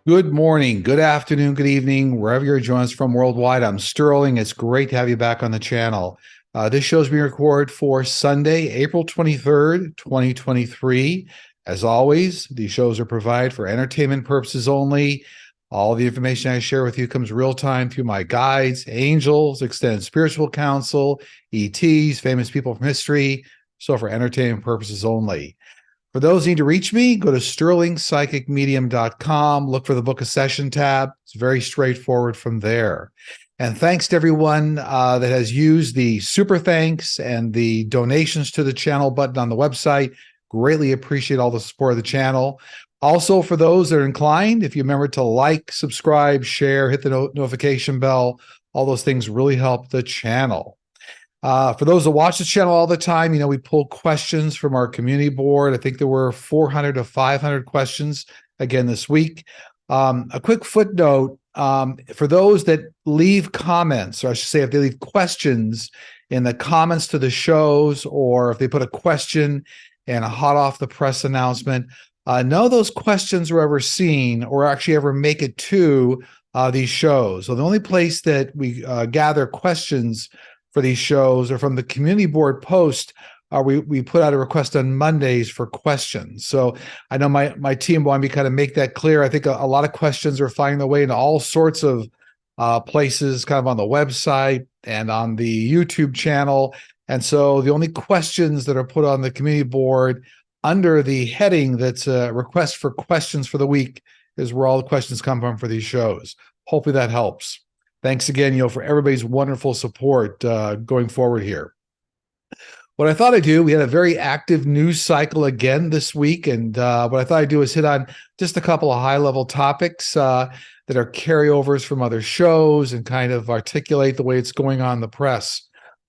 Good morning, good afternoon, good evening, wherever you're joining us from worldwide. I'm Sterling. It's great to have you back on the channel. This show is being recorded for Sunday, April 23rd, 2023. As always, these shows are provided for entertainment purposes only. All the information I share with you comes real time through my guides, angels, extended spiritual counsel, ETs, famous people from history, so for entertainment purposes only. For those who need to reach me, go to sterlingpsychicmedium.com, look for the Book a Session tab. It's very straightforward from there. And thanks to everyone that has used the super thanks and the donations to the channel button on the website. Greatly appreciate all the support of the channel. Also, for those that are inclined, if you remember to like, subscribe, share, hit the notification bell, all those things really help the channel. For those that watch the channel all the time, we pull questions from our community board. I think there were 400 to 500 questions again this week. A quick footnote, for those that leave comments, or I should say if they leave questions in the comments to the shows, or if they put a question in a hot off the press announcement, none of those questions were ever seen or actually ever make it to these shows. So the only place that we gather questions for these shows or from the community board post, we put out a request on Mondays for questions. So I know my team wanted me to kind of make that clear. I think a lot of questions are finding their way into all sorts of places, kind of on the website and on the YouTube channel. And so the only questions that are put on the community board under the heading that's a request for questions for the week is where all the questions come from for these shows. Hopefully that helps. Thanks again, for everybody's wonderful support going forward here. What I thought I'd do, we had a very active news cycle again this week, and what I thought I'd do is hit on just a couple of high-level topics that are carryovers from other shows and kind of articulate the way it's going on in the press.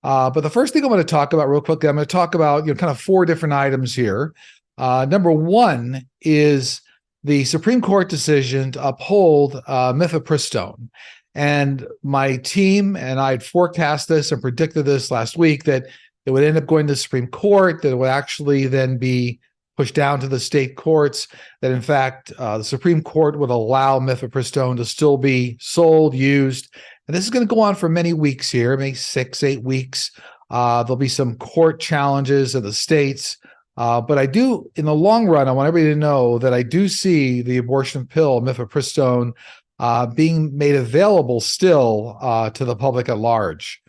But the first thing I'm going to talk about real quickly, I'm going to talk about kind of four different items here. Number one is the Supreme Court decision to uphold mifepristone. And my team and I had forecast this and predicted this last week, that it would end up going to the Supreme Court, that it would actually then be pushed down to the state courts, that in fact, the Supreme Court would allow mifepristone to still be sold, used. And this is going to go on for many weeks here, maybe 6-8 weeks. There'll be some court challenges in the states. But I do, in the long run, I want everybody to know that I do see the abortion pill, mifepristone, being made available still to the public at large.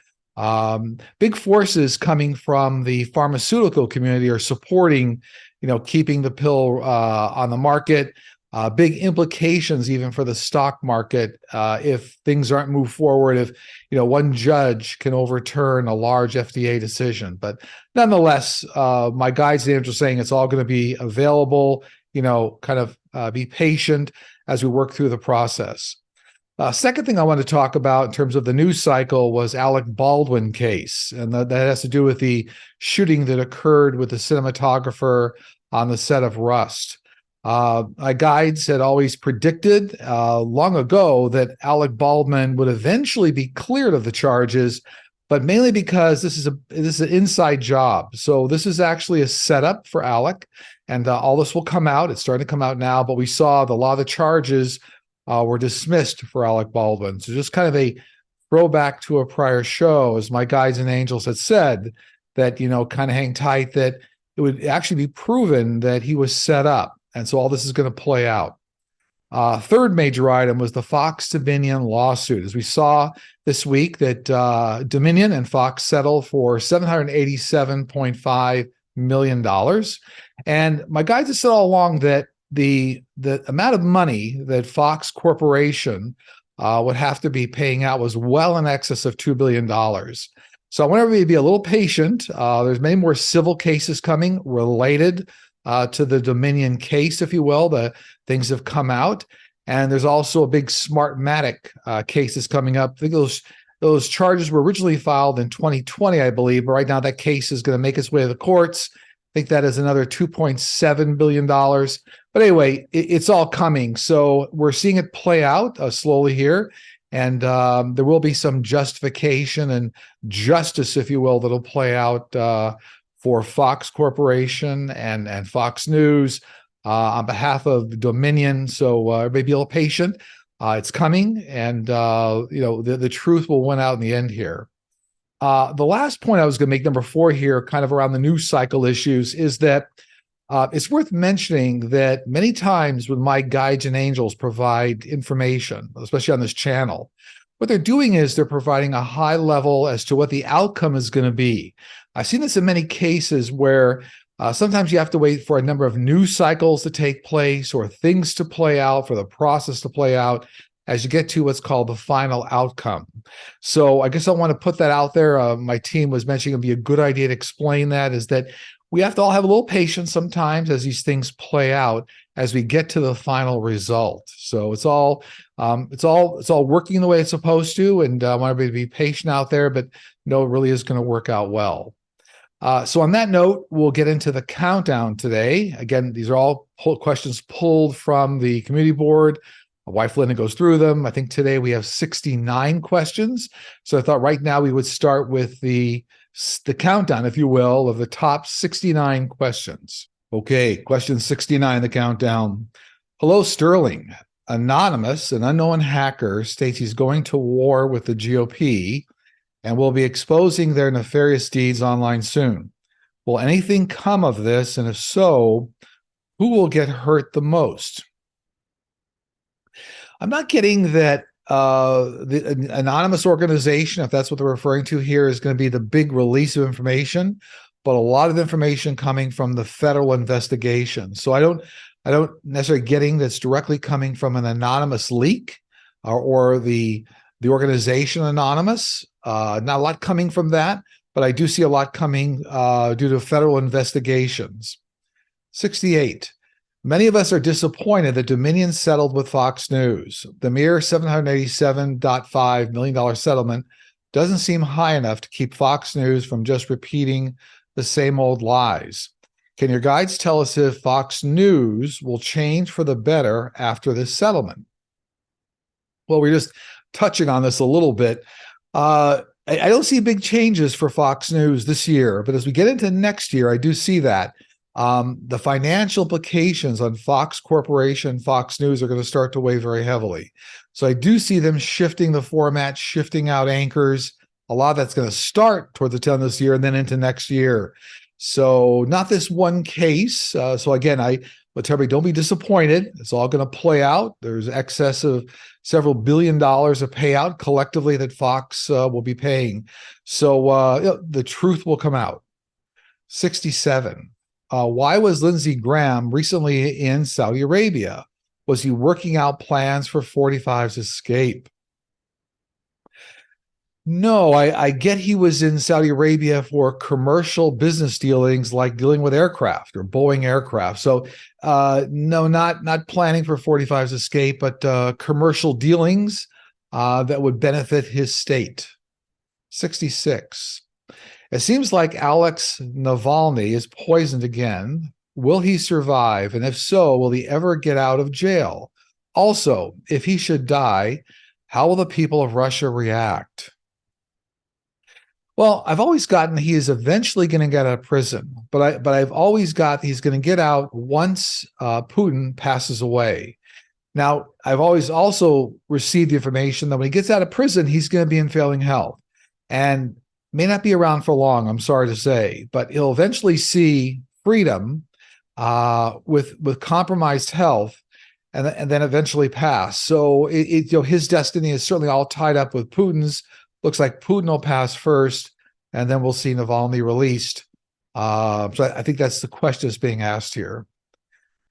Big forces coming from the pharmaceutical community are supporting, keeping the pill on the market. Big implications even for the stock market if things aren't moved forward, if one judge can overturn a large FDA decision. But nonetheless, my guides and angels are saying it's all going to be available, kind of be patient as we work through the process. Second thing I want to talk about in terms of the news cycle was Alec Baldwin case, and that has to do with the shooting that occurred with the cinematographer on the set of Rust. My guides had always predicted long ago that Alec Baldwin would eventually be cleared of the charges, but mainly because this is an inside job. So this is actually a setup for Alec, and all this will come out. It's starting to come out now, but we saw a lot of the charges were dismissed for Alec Baldwin. So just kind of a throwback to a prior show, as my guides and angels had said, that, kind of hang tight, that it would actually be proven that he was set up. And so all this is going to play out. Third major item was the Fox Dominion lawsuit. As we saw this week, that Dominion and Fox settled for $787.5 million. And my guides have said all along that the amount of money that Fox Corporation would have to be paying out was well in excess of $2 billion. So I want everybody to be a little patient. There's many more civil cases coming related to the Dominion case, if you will. The things have come out. And there's also a big Smartmatic cases coming up. I think those charges were originally filed in 2020, I believe, but right now that case is going to make its way to the courts. I think that is another $2.7 billion. But anyway, it's all coming. So we're seeing it play out slowly here. And there will be some justification and justice, if you will, that'll play out for Fox Corporation and Fox News. on behalf of Dominion. So everybody be a little patient. It's coming, and the truth will win out in the end here. The last point I was going to make, number 4 here, kind of around the news cycle issues, is that it's worth mentioning that many times when my guides and angels provide information, especially on this channel, what they're doing is they're providing a high level as to what the outcome is going to be. I've seen this in many cases where sometimes you have to wait for a number of news cycles to take place or things to play out, for the process to play out, as you get to what's called the final outcome. So I guess I want to put that out there. My team was mentioning it'd be a good idea to explain that, is that we have to all have a little patience sometimes as these things play out as we get to the final result. So it's all working the way it's supposed to, and I want everybody to be patient out there, but no, it really is going to work out well. So on that note, we'll get into the countdown today. Again, these are all questions pulled from the community board. My wife Linda goes through them. I think today we have 69 questions. So I thought right now we would start with the countdown, if you will, of the top 69 questions. Okay, question 69, the countdown. Hello, Sterling. Anonymous, an unknown hacker, states he's going to war with the GOP and will be exposing their nefarious deeds online soon. Will anything come of this? And if so, who will get hurt the most? I'm not getting that the anonymous organization, if that's what they're referring to here, is going to be the big release of information, but a lot of information coming from the federal investigation. So I don't necessarily getting that's directly coming from an anonymous leak or the organization Anonymous. Not a lot coming from that, but I do see a lot coming due to federal investigations. 68. Many of us are disappointed that Dominion settled with Fox News. The mere $787.5 million settlement doesn't seem high enough to keep Fox News from just repeating the same old lies. Can your guides tell us if Fox News will change for the better after this settlement? Well, we're just touching on this a little bit. I don't see big changes for Fox News this year, but as we get into next year, I do see that. The financial implications on Fox Corporation, Fox News are going to start to weigh very heavily. So I do see them shifting the format, shifting out anchors. A lot of that's going to start towards the tail end of this year and then into next year. So not this one case. So again, I would tell everybody, don't be disappointed. It's all going to play out. There's excess of several $1 billion of payout collectively that Fox will be paying. So the truth will come out. 67. Why was Lindsey Graham recently in Saudi Arabia? Was he working out plans for 45's escape? No, I get he was in Saudi Arabia for commercial business dealings, like dealing with aircraft or Boeing aircraft. So no, not planning for 45's escape, but commercial dealings that would benefit his state. 66. It seems like Alex Navalny is poisoned again. Will he survive? And if so, will he ever get out of jail? Also, if he should die, how will the people of Russia react? Well, I've always gotten he is eventually going to get out of prison, but I've always got he's going to get out once Putin passes away. Now, I've always also received the information that when he gets out of prison, he's going to be in failing health and may not be around for long, I'm sorry to say, but he'll eventually see freedom with compromised health and then eventually pass. So his destiny is certainly all tied up with Putin's. Looks like Putin will pass first, and then we'll see Navalny released. So I think that's the question that's being asked here.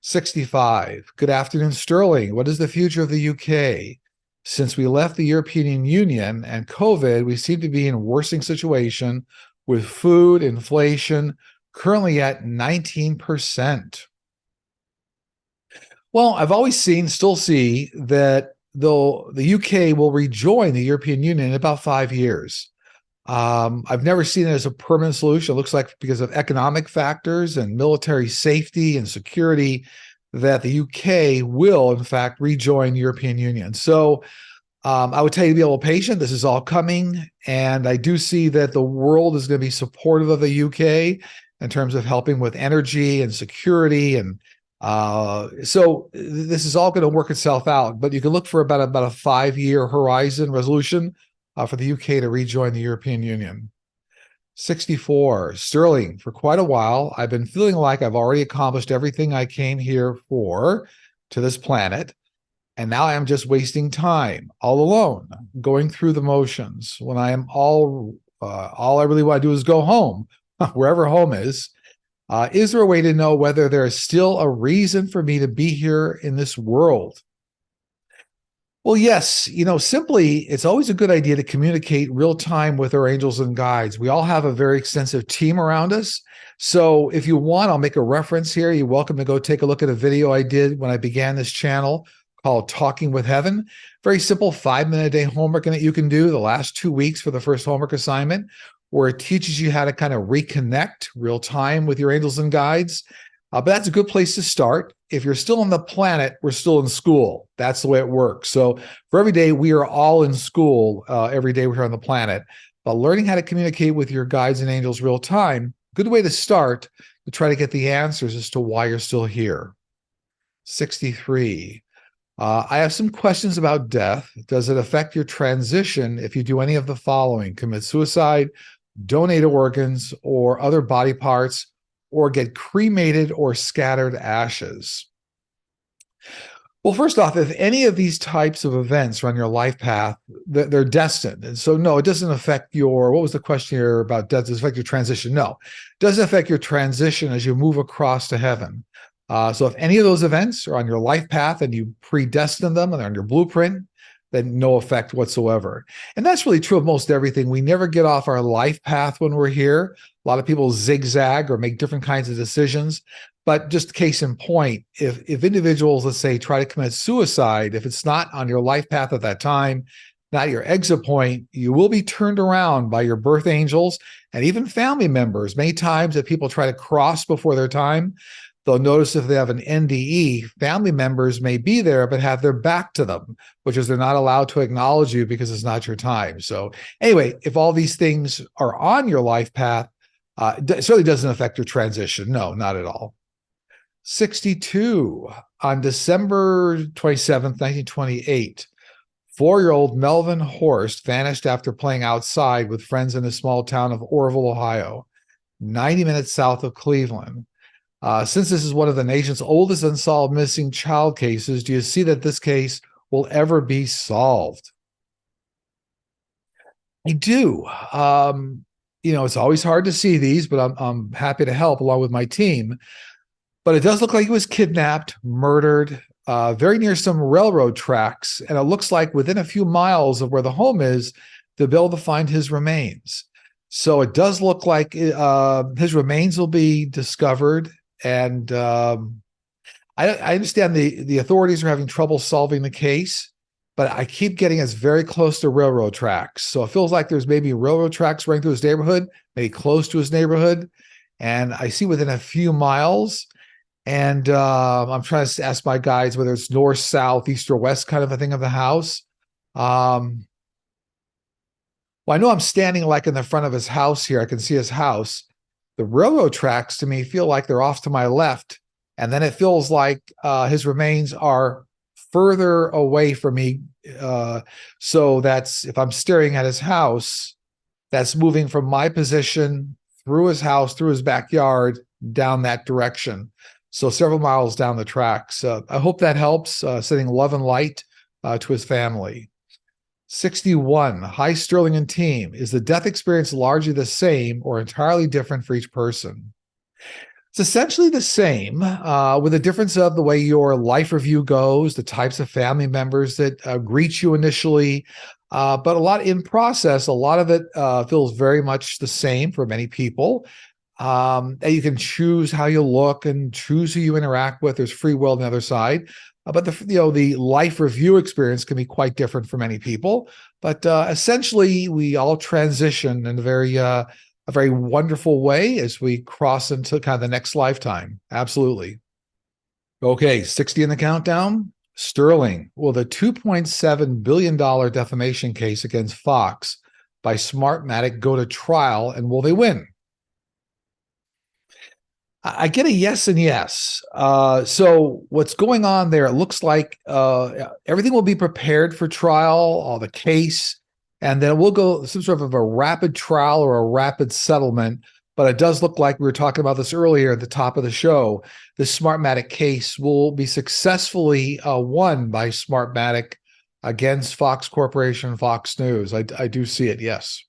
65. Good afternoon, Sterling. What is the future of the UK? Since we left the European Union and COVID, we seem to be in a worsening situation with food inflation currently at 19%. Well, I've always still see that though the UK will rejoin the European Union in about 5 years. I've never seen it as a permanent solution. It looks like because of economic factors and military safety and security that the UK will, in fact, rejoin the European Union. So I would tell you to be a little patient. This is all coming. And I do see that the world is going to be supportive of the UK in terms of helping with energy and security and So this is all going to work itself out, but you can look for about a 5-year horizon resolution for the UK to rejoin the European Union. 64, Sterling, for quite a while, I've been feeling like I've already accomplished everything I came here for to this planet. And now I'm just wasting time all alone, going through the motions when I am all I really want to do is go home, wherever home is. Is there a way to know whether there is still a reason for me to be here in this world? Well, yes, simply, it's always a good idea to communicate real time with our angels and guides. We all have a very extensive team around us. So if you want, I'll make a reference here. You're welcome to go take a look at a video I did when I began this channel called Talking with Heaven. Very simple 5-minute a day homework that you can do the last 2 weeks for the first homework assignment, where it teaches you how to kind of reconnect real time with your angels and guides. But that's a good place to start. If you're still on the planet, we're still in school. That's the way it works. So for every day, we are all in school every day we're here on the planet. But learning how to communicate with your guides and angels real time, good way to start to try to get the answers as to why you're still here. 63. I have some questions about death. Does it affect your transition if you do any of the following: commit suicide, donate organs or other body parts, or get cremated or scattered ashes? Well, first off, if any of these types of events are on your life path, they're destined. And so, no, it doesn't affect what was the question here about death? Does it affect your transition? No, it doesn't affect your transition as you move across to heaven. So if any of those events are on your life path and you predestine them and they're on your blueprint, then no effect whatsoever. And that's really true of most everything. We never get off our life path when we're here. A lot of people zigzag or make different kinds of decisions. But just case in point, if individuals, let's say, try to commit suicide, if it's not on your life path at that time, not your exit point, you will be turned around by your birth angels and even family members. Many times if people try to cross before their time, they'll notice if they have an NDE, family members may be there, but have their back to them, which is they're not allowed to acknowledge you because it's not your time. So anyway, if all these things are on your life path, it certainly doesn't affect your transition. No, not at all. 62, on December 27th, 1928, 4-year-old Melvin Horst vanished after playing outside with friends in the small town of Orville, Ohio, 90 minutes south of Cleveland. Since this is one of the nation's oldest unsolved missing child cases, do you see that this case will ever be solved? I do. It's always hard to see these, but I'm happy to help along with my team. But it does look like he was kidnapped, murdered, very near some railroad tracks. And it looks like within a few miles of where the home is, they'll be able to find his remains. So it does look like his remains will be discovered. And I understand the authorities are having trouble solving the case, but I keep getting us very close to railroad tracks. So it feels like there's maybe railroad tracks running through his neighborhood, maybe close to his neighborhood. And I see within a few miles. And I'm trying to ask my guides whether it's north, south, east, or west kind of a thing of the house. Well, I know I'm standing like in the front of his house here. I can see his house. The railroad tracks to me feel like they're off to my left. And then it feels like his remains are further away from me. So that's, if I'm staring at his house, that's moving from my position through his house, through his backyard, down that direction. So several miles down the tracks. I hope that helps, sending love and light to his family. 61, hi Sterling and team. Is the death experience largely the same or entirely different for each person? It's essentially the same, with a difference of the way your life review goes, the types of family members that greet you initially, but a lot in process, a lot of it feels very much the same for many people. And you can choose how you look and choose who you interact with. There's free will on the other side. But the life review experience can be quite different for many people. But essentially, we all transition in a very wonderful way as we cross into kind of the next lifetime. Absolutely. Okay, 60 in the countdown. Sterling, will the $2.7 billion defamation case against Fox by Smartmatic go to trial, and will they win? I get a yes and yes. So what's going on there? It looks like everything will be prepared for trial, all the case, and then we'll go some sort of a rapid trial or a rapid settlement. But it does look like we were talking about this earlier at the top of the show. The Smartmatic case will be successfully won by Smartmatic against Fox Corporation, Fox News. I do see it. Yes.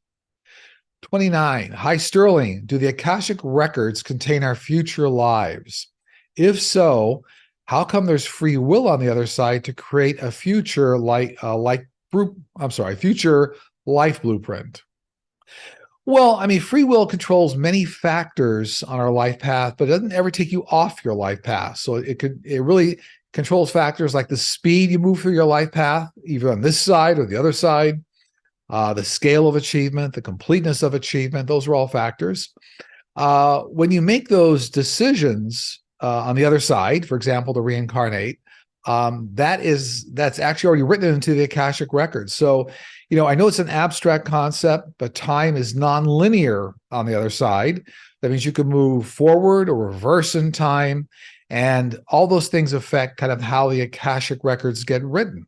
29. Hi, Sterling. Do the Akashic records contain our future lives? If so, how come there's free will on the other side to create a future future life blueprint? Well, I mean, free will controls many factors on our life path, but it doesn't ever take you off your life path. So it really controls factors like the speed you move through your life path, either on this side or the other side, the scale of achievement, the completeness of achievement. Those are all factors. When you make those decisions on the other side, for example, to reincarnate, that's actually already written into the Akashic records. So, I know it's an abstract concept, but time is nonlinear on the other side. That means you can move forward or reverse in time, and all those things affect kind of how the Akashic records get written.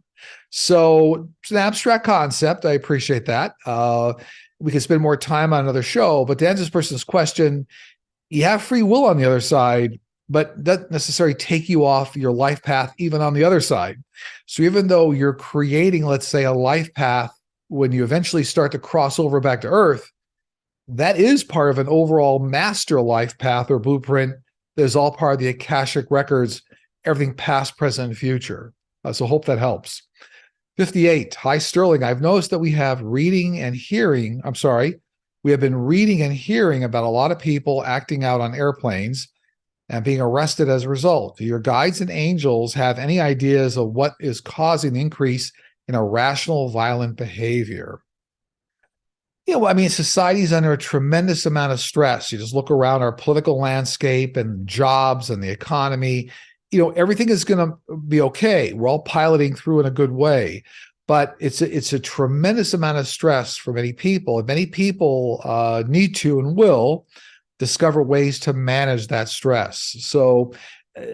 So it's an abstract concept. I appreciate that. We could spend more time on another show, but to answer this person's question, you have free will on the other side, but doesn't necessarily take you off your life path even on the other side. So even though you're creating, let's say, a life path when you eventually start to cross over back to Earth, that is part of an overall master life path or blueprint that is all part of the Akashic records, everything past, present, and future. So hope that helps. 58. Hi, Sterling. I've noticed that we have been reading and hearing about a lot of people acting out on airplanes and being arrested as a result. Do your guides and angels have any ideas of what is causing the increase in irrational, violent behavior? Society's under a tremendous amount of stress. You just look around our political landscape and jobs and the economy. Everything is going to be okay. We're all piloting through in a good way, but it's a tremendous amount of stress for many people. And many people need to and will discover ways to manage that stress. So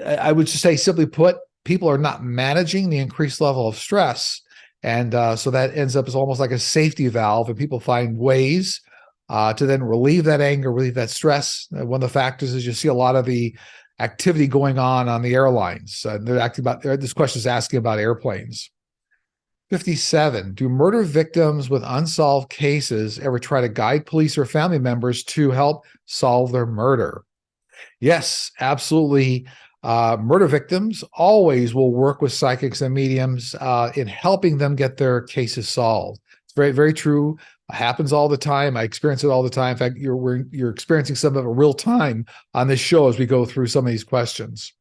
I would just say, simply put, people are not managing the increased level of stress. And so that ends up as almost like a safety valve, and people find ways to then relieve that anger, relieve that stress. One of the factors is you see a lot of the activity going on the airlines. This question is asking about airplanes. 57. Do murder victims with unsolved cases ever try to guide police or family members to help solve their murder? Yes, absolutely. Murder victims always will work with psychics and mediums in helping them get their cases solved. It's very, very true. It happens all the time. I experience it all the time. In fact, you're experiencing some of it real time on this show as we go through some of these questions.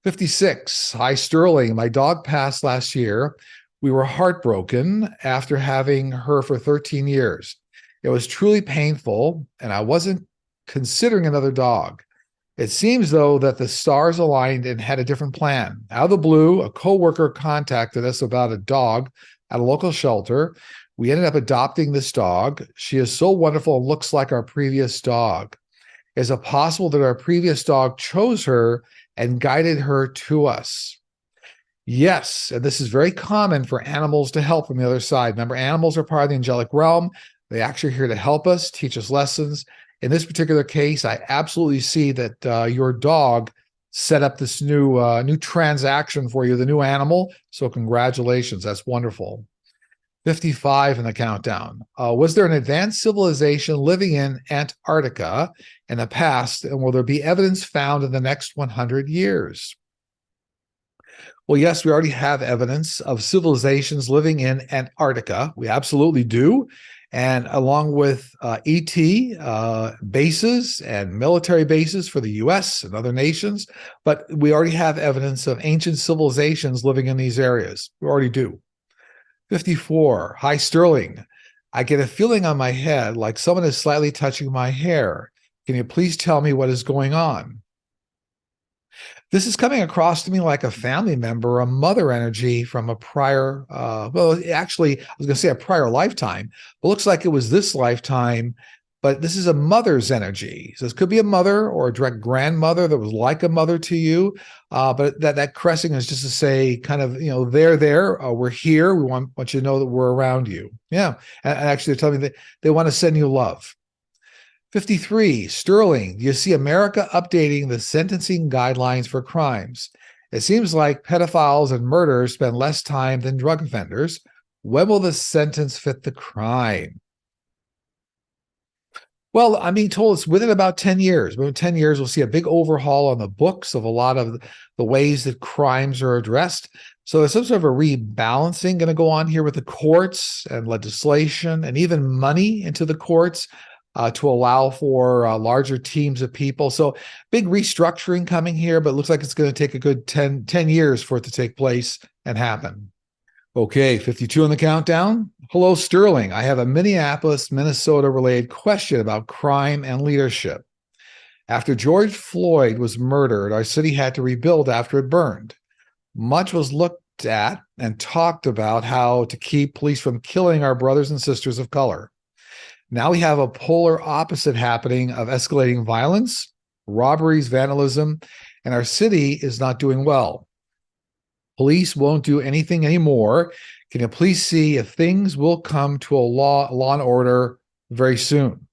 56. Hi, Sterling. My dog passed last year. We were heartbroken after having her for 13 years. It was truly painful, and I wasn't considering another dog. It seems, though, that the stars aligned and had a different plan. Out of the blue, a coworker contacted us about a dog at a local shelter. We ended up adopting this dog. She is so wonderful and looks like our previous dog. Is it possible that our previous dog chose her and guided her to us? Yes, and this is very common for animals to help from the other side. Remember, animals are part of the angelic realm. They're actually here to help us, teach us lessons. In this particular case, I absolutely see that your dog set up this new transaction for you, the new animal. So congratulations. That's wonderful. 55 in the countdown. Was there an advanced civilization living in Antarctica in the past, and will there be evidence found in the next 100 years? Well, yes, we already have evidence of civilizations living in Antarctica. We absolutely do. And along with ET bases and military bases for the US and other nations, but we already have evidence of ancient civilizations living in these areas. We already do. 54. Hi, Sterling. I get a feeling on my head like someone is slightly touching my hair. Can you please tell me what is going on? This is coming across to me like a family member, a mother energy from a prior, actually, I was going to say a prior lifetime, but looks like it was this lifetime, but this is a mother's energy. So this could be a mother or a direct grandmother that was like a mother to you. But that cresting is just to say, kind of, they're there. We're here. We want you to know that we're around you. Yeah. And actually, they're telling me that they want to send you love. 53, Sterling, you see America updating the sentencing guidelines for crimes. It seems like pedophiles and murderers spend less time than drug offenders. When will the sentence fit the crime? Well, I'm being told it's within about 10 years. Within 10 years, we'll see a big overhaul on the books of a lot of the ways that crimes are addressed. So there's some sort of a rebalancing going to go on here with the courts and legislation and even money into the courts to allow for larger teams of people. So big restructuring coming here, but it looks like it's going to take a good 10 years for it to take place and happen. Okay, 52 on the countdown. Hello, Sterling. I have a Minneapolis, Minnesota related question about crime and leadership. After George Floyd was murdered, our city had to rebuild after it burned. Much was looked at and talked about how to keep police from killing our brothers and sisters of color. Now we have a polar opposite happening of escalating violence, robberies, vandalism, and our city is not doing well. Police won't do anything anymore. Can you please see if things will come to a law and order very soon?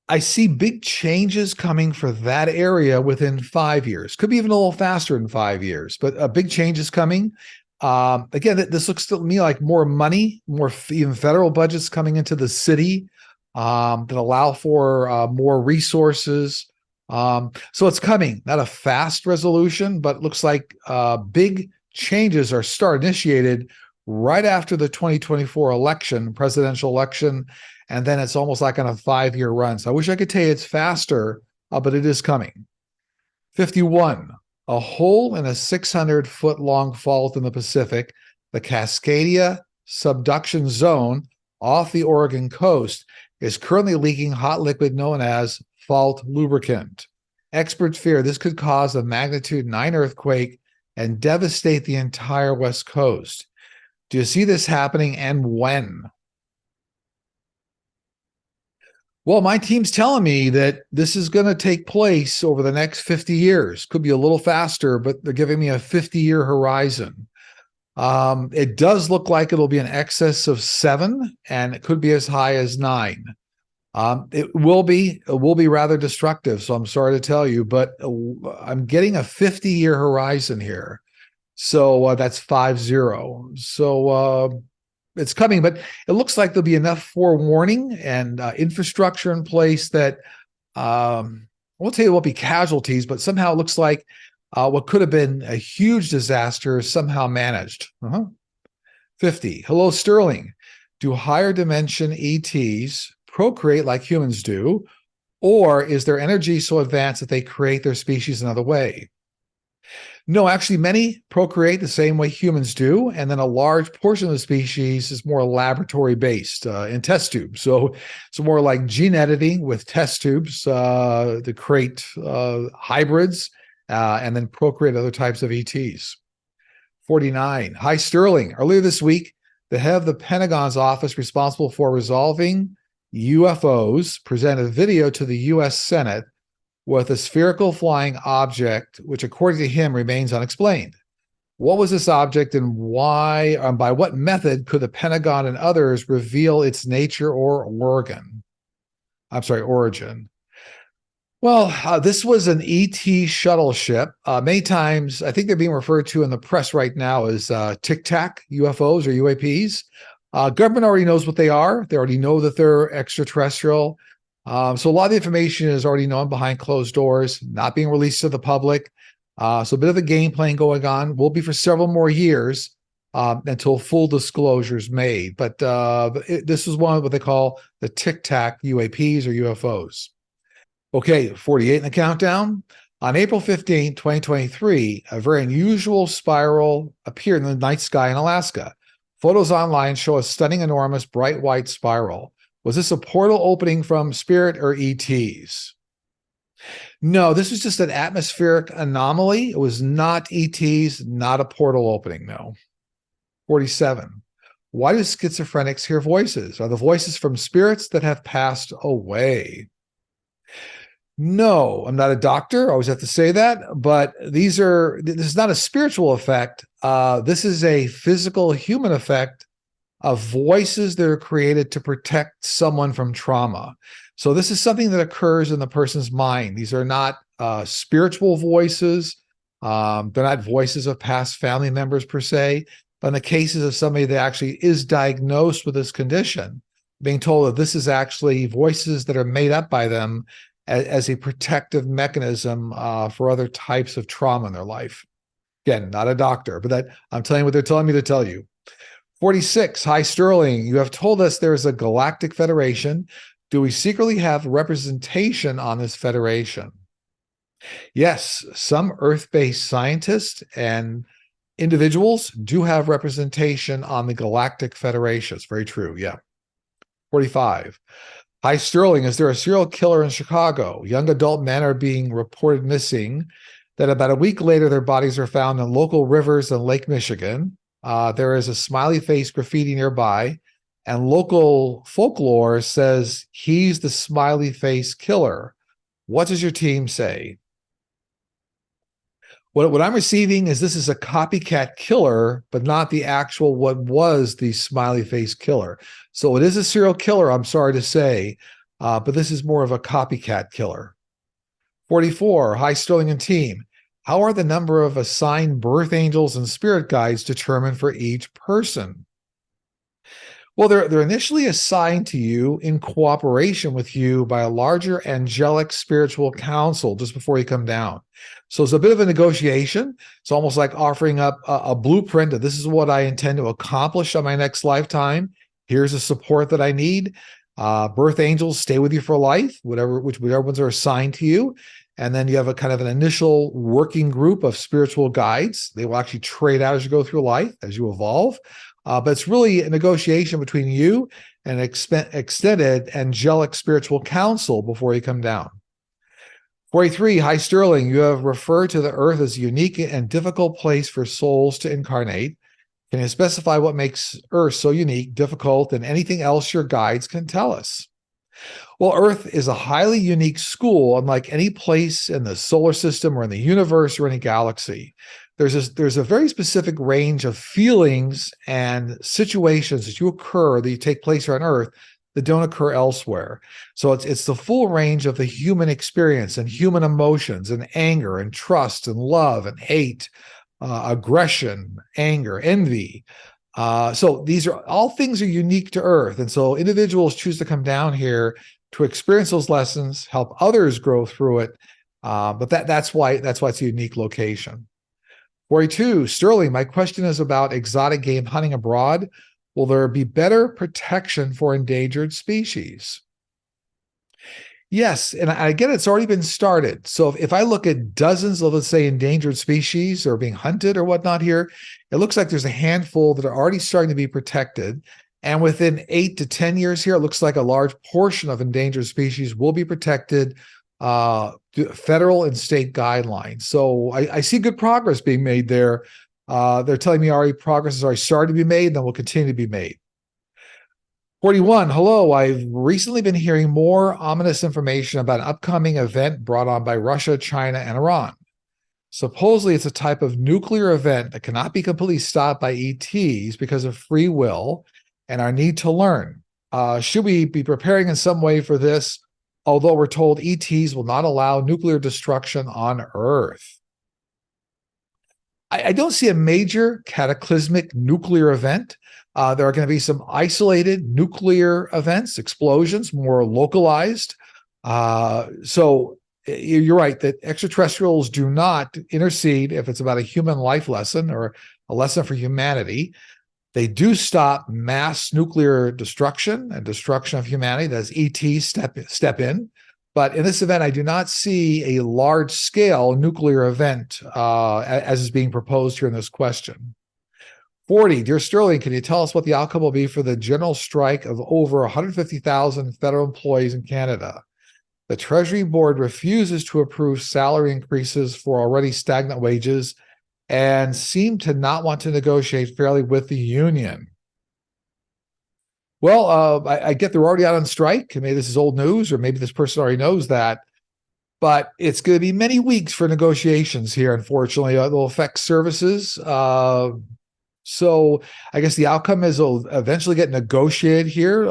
I see big changes coming for that area within 5 years. Could be even a little faster in 5 years, but a big change is coming. Again, this looks to me like more money, more even federal budgets coming into the city that allow for more resources. So it's coming, not a fast resolution, but it looks like big changes are initiated right after the 2024 presidential election, and then it's almost like on a 5-year run. So I wish I could tell you it's faster, but it is coming. 51, a hole in a 600-foot-long fault in the Pacific, the Cascadia subduction zone off the Oregon coast, is currently leaking hot liquid known as fault lubricant. Experts fear this could cause a magnitude 9 earthquake and devastate the entire West Coast. Do you see this happening, and when? Well, my team's telling me that this is going to take place over the next 50 years. Could be a little faster, but they're giving me a 50-year horizon. It does look like it'll be in excess of 7, and it could be as high as 9. It will be rather destructive. So I'm sorry to tell you, but I'm getting a 50-year horizon here. So that's 50. So it's coming, but it looks like there'll be enough forewarning and infrastructure in place that I won't tell you there won't be casualties, but somehow it looks like what could have been a huge disaster is somehow managed. 50. Hello, Sterling. Do higher dimension ETs procreate like humans do, or is their energy so advanced that they create their species another way? No, actually, many procreate the same way humans do, and then a large portion of the species is more laboratory based in test tubes. So it's more like gene editing with test tubes to create hybrids and then procreate other types of ETs. 49. Hi, Sterling. Earlier this week, the head of the Pentagon's office responsible for resolving UFOs presented a video to the U.S. Senate with a spherical flying object, which according to him remains unexplained. What was this object, and why, by what method could the Pentagon and others reveal its nature or origin? Well, this was an ET shuttle ship. Many times, I think they're being referred to in the press right now as Tic Tac UFOs or UAPs. Government already knows what they are. They already know that they're extraterrestrial. So a lot of the information is already known behind closed doors, not being released to the public. So a bit of a game playing going on. Will be for several more years until full disclosure is made. But this is one of what they call the Tic Tac UAPs or UFOs. Okay, 48 in the countdown. On April 15, 2023, a very unusual spiral appeared in the night sky in Alaska. Photos online show a stunning, enormous, bright white spiral. Was this a portal opening from spirit or ETs? No, this was just an atmospheric anomaly. It was not ETs, not a portal opening, no. 47. Why do schizophrenics hear voices? Are the voices from spirits that have passed away? No, I'm not a doctor. I always have to say that, but this is not a spiritual effect. This is a physical human effect of voices that are created to protect someone from trauma. So this is something that occurs in the person's mind. These are not spiritual voices. They're not voices of past family members per se, but in the cases of somebody that actually is diagnosed with this condition, being told that this is actually voices that are made up by them as a protective mechanism for other types of trauma in their life. Again, not a doctor, but that I'm telling you what they're telling me to tell you. 46, hi Sterling, you have told us there is a galactic federation. Do we secretly have representation on this federation? Yes, some Earth-based scientists and individuals do have representation on the Galactic Federation. It's very true, yeah. 45, hi Sterling, is there a serial killer in Chicago? Young adult men are being reported missing. That about a week later, their bodies are found in local rivers in Lake Michigan. There is a smiley face graffiti nearby, and local folklore says he's the smiley face killer. What does your team say? What I'm receiving is this is a copycat killer, but not the actual what was the smiley face killer. So it is a serial killer, I'm sorry to say, but this is more of a copycat killer. 44, hi Sterling and team. How are the number of assigned birth angels and spirit guides determined for each person? Well, they're initially assigned to you in cooperation with you by a larger angelic spiritual council just before you come down. So it's a bit of a negotiation. It's almost like offering up a blueprint that this is what I intend to accomplish on my next lifetime. Here's the support that I need. Birth angels stay with you for life, whichever ones are assigned to you. And then you have a kind of an initial working group of spiritual guides. They will actually trade out as you go through life, as you evolve. But it's really a negotiation between you and an extended angelic spiritual council before you come down. 43, hi Sterling, you have referred to the earth as a unique and difficult place for souls to incarnate. Can you specify what makes earth so unique, difficult, and anything else your guides can tell us? Well, Earth is a highly unique school, unlike any place in the solar system or in the universe or any galaxy. There's a very specific range of feelings and situations that take place here on Earth that don't occur elsewhere. So it's the full range of the human experience and human emotions and anger and trust and love and hate, aggression, anger, envy. So these are all things are unique to Earth. And so individuals choose to come down here to experience those lessons, help others grow through it. But that's why it's a unique location. 42, Sterling, my question is about exotic game hunting abroad. Will there be better protection for endangered species? Yes, and again, it's already been started. So if I look at dozens of, let's say, endangered species that are being hunted or whatnot here, it looks like there's a handful that are already starting to be protected. And within 8 to 10 years here, it looks like a large portion of endangered species will be protected federal and state guidelines. So I see good progress being made there. They're telling me progress has already started to be made and then will continue to be made. 41, hello, I've recently been hearing more ominous information about an upcoming event brought on by Russia, China, and Iran. Supposedly, it's a type of nuclear event that cannot be completely stopped by ETs because of free will and our need to learn. Should we be preparing in some way for this, although we're told ETs will not allow nuclear destruction on Earth? I don't see a major cataclysmic nuclear event. There are going to be some isolated nuclear events, explosions, more localized. So you're right that extraterrestrials do not intercede if it's about a human life lesson or a lesson for humanity. They do stop mass nuclear destruction and destruction of humanity. That's ETs step in. But in this event, I do not see a large-scale nuclear event as is being proposed here in this question. 40, dear Sterling, can you tell us what the outcome will be for the general strike of over 150,000 federal employees in Canada? The Treasury Board refuses to approve salary increases for already stagnant wages and seem to not want to negotiate fairly with the union. Well, I get they're already out on strike. Maybe this is old news, or maybe this person already knows that. But it's going to be many weeks for negotiations here, unfortunately. It'll affect services. So I guess the outcome is it'll eventually get negotiated here.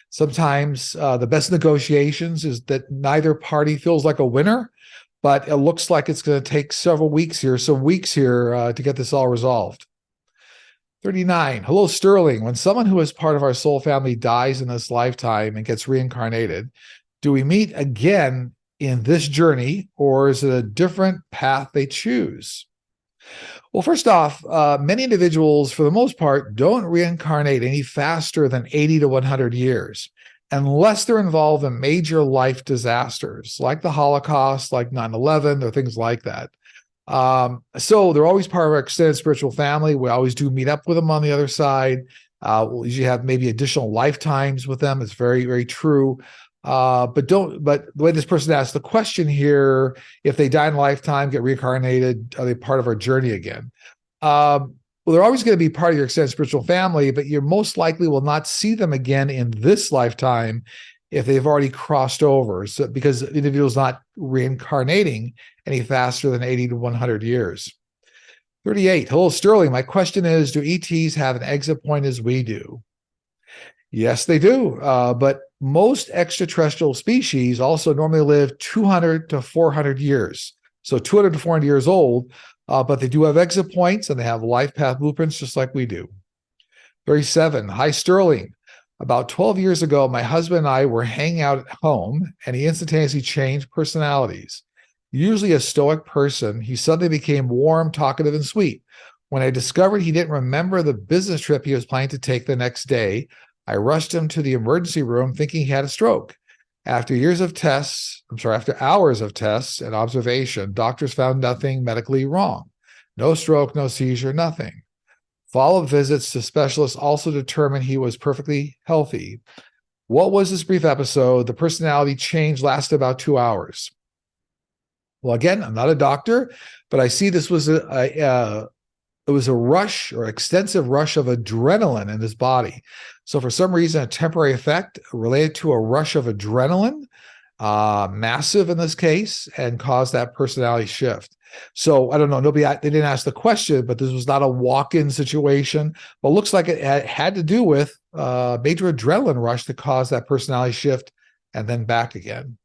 Sometimes the best negotiations is that neither party feels like a winner, but it looks like it's going to take several weeks here, some weeks here to get this all resolved. 39. Hello, Sterling. When someone who is part of our soul family dies in this lifetime and gets reincarnated, do we meet again in this journey, or is it a different path they choose? Well, first off, many individuals, for the most part, don't reincarnate any faster than 80 to 100 years, unless they're involved in major life disasters like the Holocaust, like 9/11, or things like that. So they're always part of our extended spiritual family. We always do meet up with them on the other side. We'll usually have maybe additional lifetimes with them. It's very, very true. But the way this person asked the question here, if they die in a lifetime, get reincarnated, are they part of our journey again? Well, they're always going to be part of your extended spiritual family, but you most likely will not see them again in this lifetime if they've already crossed over. So because the individual's not reincarnating any faster than 80 to 100 years. 38. Hello, Sterling. My question is, do ETs have an exit point as we do? Yes, they do. But most extraterrestrial species also normally live 200 to 400 years. So 200 to 400 years old, but they do have exit points and they have life path blueprints just like we do. 37. Hi, Sterling. About 12 years ago, my husband and I were hanging out at home and he instantaneously changed personalities. Usually a stoic person, he suddenly became warm, talkative, and sweet. When I discovered he didn't remember the business trip he was planning to take the next day, I rushed him to the emergency room thinking he had a stroke. After hours of tests and observation, doctors found nothing medically wrong. No stroke, no seizure, nothing. Follow-up visits to specialists also determined he was perfectly healthy. What was this brief episode? The personality change lasted about 2 hours. Well, again, I'm not a doctor, but I see this was it was a rush or extensive rush of adrenaline in his body. So for some reason, a temporary effect related to a rush of adrenaline, massive in this case, and caused that personality shift. So I don't know, they didn't ask the question, but this was not a walk-in situation, but looks like it had to do with major adrenaline rush that caused that personality shift and then back again.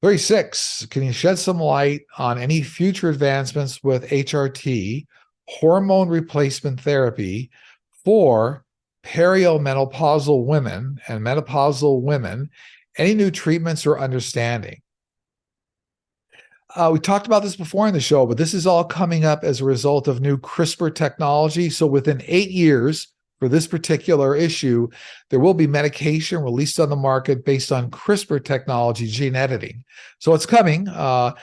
36, can you shed some light on any future advancements with HRT, hormone replacement therapy for perimenopausal women and menopausal women, any new treatments or understanding? We talked about this before in the show, but this is all coming up as a result of new CRISPR technology. So within 8 years for this particular issue, there will be medication released on the market based on CRISPR technology, gene editing. So it's coming. Sometimes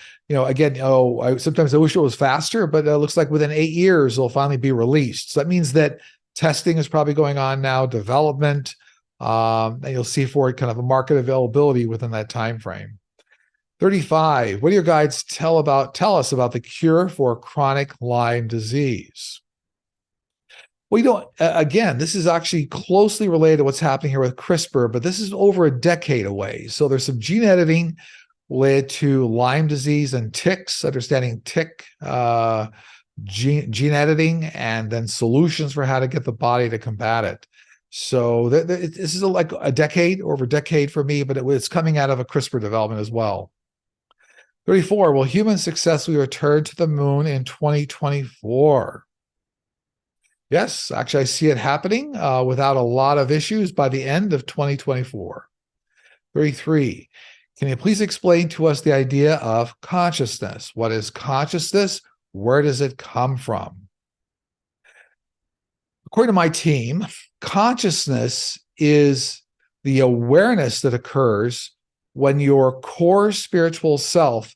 I wish it was faster, but it looks like within 8 years, it'll finally be released. So that means that testing is probably going on now, development, and you'll see for it kind of a market availability within that time frame. 35. What do your guides tell us about the cure for chronic Lyme disease? Well, again, this is actually closely related to what's happening here with CRISPR, but this is over a decade away. So there's some gene editing related to Lyme disease and ticks, understanding tick gene editing, and then solutions for how to get the body to combat it. So this is like a decade, over a decade for me, but it's coming out of a CRISPR development as well. 34, will humans successfully return to the moon in 2024? Yes, actually, I see it happening without a lot of issues by the end of 2024. 33, can you please explain to us the idea of consciousness? What is consciousness? Where does it come from? According to my team, consciousness is the awareness that occurs when your core spiritual self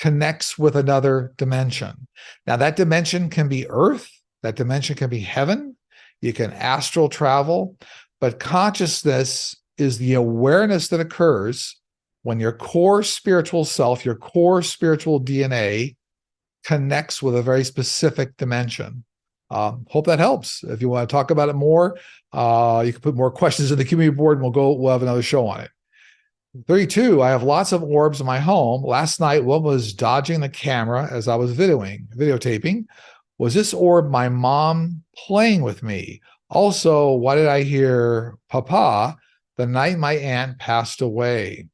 connects with another dimension. Now, that dimension can be Earth, that dimension can be heaven, you can astral travel, but consciousness is the awareness that occurs when your core spiritual self, your core spiritual DNA connects with a very specific dimension. Hope that helps. If you want to talk about it more, you can put more questions in the community board and we'll have another show on it. 32, I have lots of orbs in my home. Last night, one was dodging the camera as I was videotaping. Was this orb my mom playing with me? Also, why did I hear Papa the night my aunt passed away?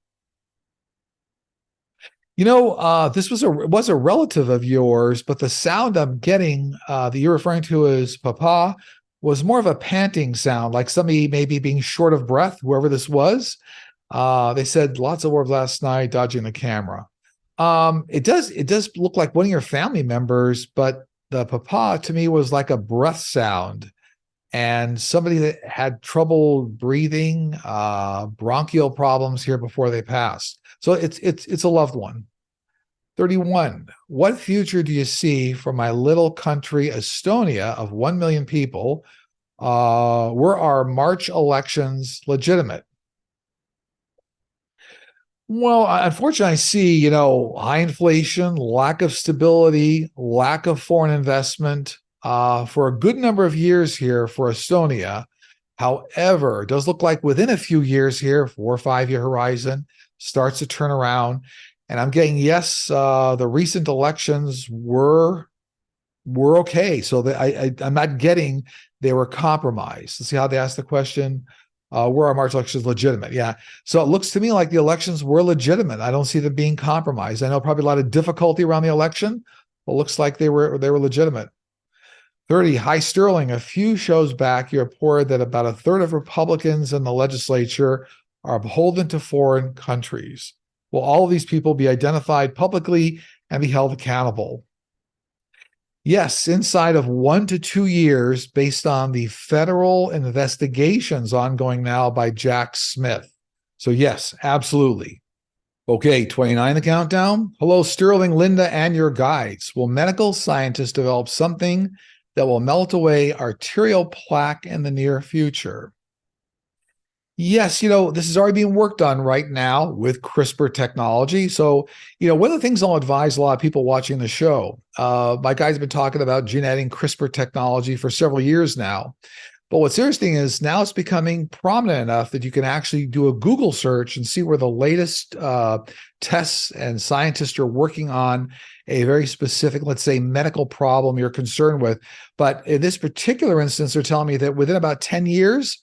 This was a relative of yours, but the sound I'm getting that you're referring to as Papa was more of a panting sound, like somebody maybe being short of breath, whoever this was. They said lots of orbs last night, dodging the camera. It does look like one of your family members, but the Papa to me was like a breath sound, and somebody that had trouble breathing, bronchial problems here before they passed. So it's a loved one. 31. What future do you see for my little country, Estonia, of 1 million people? Were our March elections legitimate? Well, unfortunately, I see, high inflation, lack of stability, lack of foreign investment for a good number of years here for Estonia. However, it does look like within a few years here, 4 or 5 year horizon, starts to turn around. And I'm getting, yes, the recent elections were okay. So I'm not getting they were compromised. Let's see how they asked the question. Were our March elections legitimate? Yeah. So it looks to me like the elections were legitimate. I don't see them being compromised. I know probably a lot of difficulty around the election, but it looks like they were legitimate. 30, hi Sterling. A few shows back, you reported that about a third of Republicans in the legislature are beholden to foreign countries. Will all of these people be identified publicly and be held accountable? Yes, inside of 1 to 2 years, based on the federal investigations ongoing now by Jack Smith. So yes, absolutely. Okay, 29, the countdown. Hello, Sterling, Linda, and your guides. Will medical scientists develop something that will melt away arterial plaque in the near future? Yes, this is already being worked on right now with CRISPR technology. So, one of the things I'll advise a lot of people watching the show, my guys have been talking about gene editing CRISPR technology for several years now. But what's interesting is now it's becoming prominent enough that you can actually do a Google search and see where the latest tests and scientists are working on a very specific, let's say, medical problem you're concerned with. But in this particular instance, they're telling me that within about 10 years,